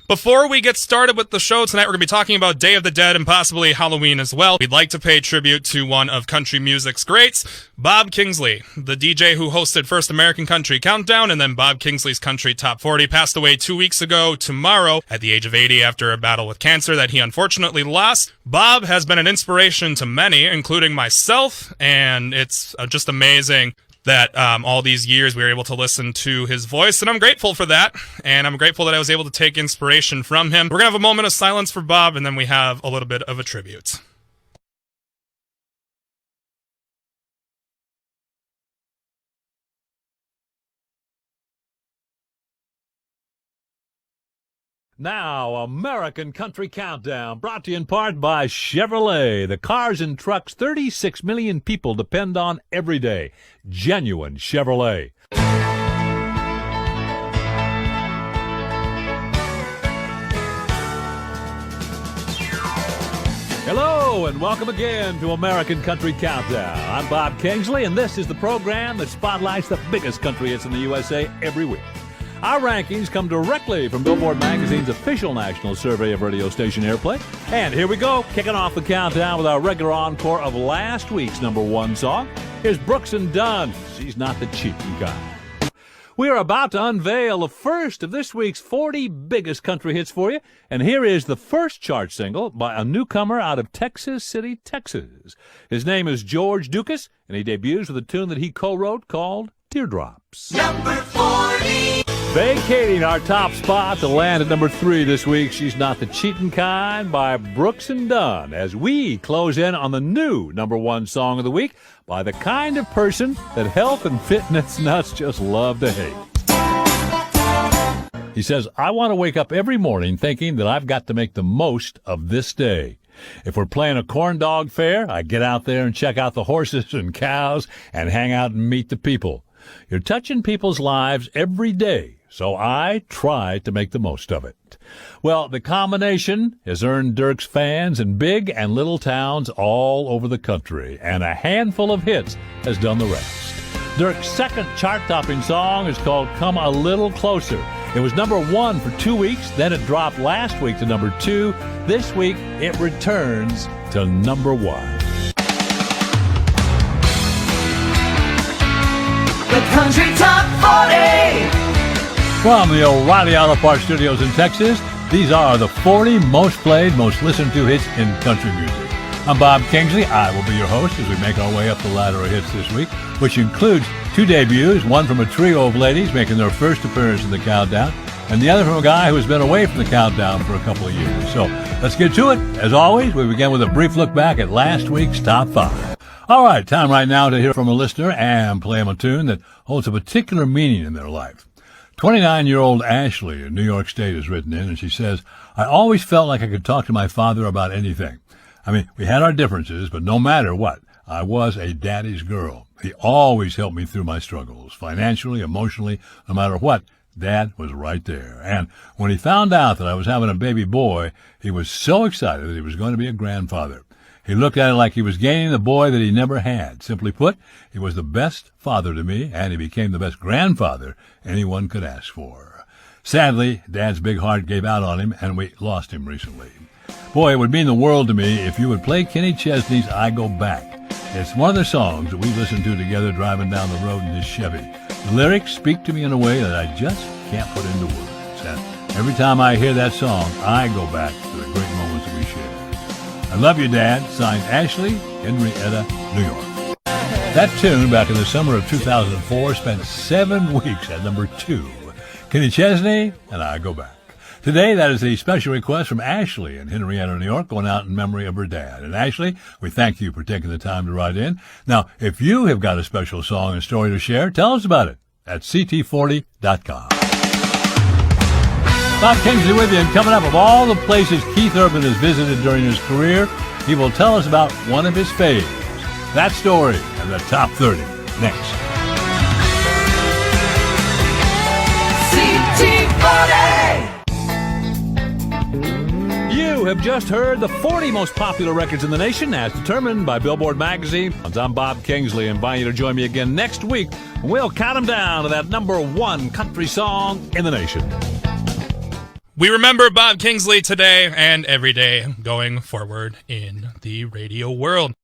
Before we get started with the show tonight, we're going to be talking about Day of the Dead and possibly Halloween as well. We'd like to pay tribute to one of country music's greats, Bob Kingsley, the DJ who hosted First American Country Countdown and then Bob Kingsley's Country Top 40, passed away 2 weeks ago tomorrow at the age of 80 after a battle with cancer that he unfortunately lost. Bob has been an inspiration to many, including myself, and it's just amazing that all these years we were able to listen to his voice, and I'm grateful for that, and I'm grateful that I was able to take inspiration from him. We're going to have a moment of silence for Bob, and then we have a little bit of a tribute. Now, American Country Countdown, brought to you in part by Chevrolet. The cars and trucks 36 million people depend on every day. Genuine Chevrolet. Hello, and welcome again to American Country Countdown. I'm Bob Kingsley, and this is the program that spotlights the biggest country hits in the USA every week. Our rankings come directly from Billboard Magazine's official national survey of radio station airplay. And here we go, kicking off the countdown with our regular encore of last week's number one song. Here's Brooks and Dunn, She's Not the Cheating Kind. We are about to unveil the first of this week's 40 biggest country hits for you. And here is the first chart single by a newcomer out of Texas City, Texas. His name is George Dukas, and he debuts with a tune that he co-wrote called Teardrops. Number 40. Vacating our top spot to land at number 3 this week, She's Not the Cheating Kind by Brooks and Dunn, as we close in on the new number one song of the week by the kind of person that health and fitness nuts just love to hate. He says, I want to wake up every morning thinking that I've got to make the most of this day. If we're playing a corn dog fair, I get out there and check out the horses and cows and hang out and meet the people. You're touching people's lives every day, so I try to make the most of it. Well, the combination has earned Dirk's fans in big and little towns all over the country, and a handful of hits has done the rest. Dirk's second chart-topping song is called Come a Little Closer. It was number 1 for 2 weeks, then it dropped last week to number 2. This week, it returns to number 1. The Country Top 40. From the O'Reilly Auto Parts Studios in Texas, these are the 40 most played, most listened to hits in country music. I'm Bob Kingsley. I will be your host as we make our way up the ladder of hits this week, which includes 2 debuts, one from a trio of ladies making their first appearance in the countdown, and the other from a guy who has been away from the countdown for a couple of years. So let's get to it. As always, we begin with a brief look back at last week's Top 5. All right, time right now to hear from a listener and play them a tune that holds a particular meaning in their life. 29-year-old Ashley in New York State has written in, and she says, I always felt like I could talk to my father about anything. I mean, we had our differences, but no matter what, I was a daddy's girl. He always helped me through my struggles, financially, emotionally, no matter what. Dad was right there. And when he found out that I was having a baby boy, he was so excited that he was going to be a grandfather. He looked at it like he was gaining the boy that he never had. Simply put, he was the best father to me, and he became the best grandfather anyone could ask for. Sadly, Dad's big heart gave out on him, and we lost him recently. Boy, it would mean the world to me if you would play Kenny Chesney's I Go Back. It's one of the songs that we listened to together driving down the road in his Chevy. The lyrics speak to me in a way that I just can't put into words. And every time I hear that song, I go back to the great moments that we shared. I love you, Dad. Signed, Ashley, Henrietta, New York. That tune, back in the summer of 2004, spent 7 weeks at number 2. Kenny Chesney, and I Go Back. Today, that is a special request from Ashley in Henrietta, New York, going out in memory of her dad. And Ashley, we thank you for taking the time to write in. Now, if you have got a special song and story to share, tell us about it at ct40.com. Bob Kingsley with you, and coming up, of all the places Keith Urban has visited during his career, he will tell us about one of his faves. That story and the top 30 next. CT40. You have just heard the 40 most popular records in the nation as determined by Billboard Magazine. I'm Bob Kingsley, inviting you to join me again next week. We'll count them down to that number 1 country song in the nation. We remember Bob Kingsley today and every day going forward in the radio world.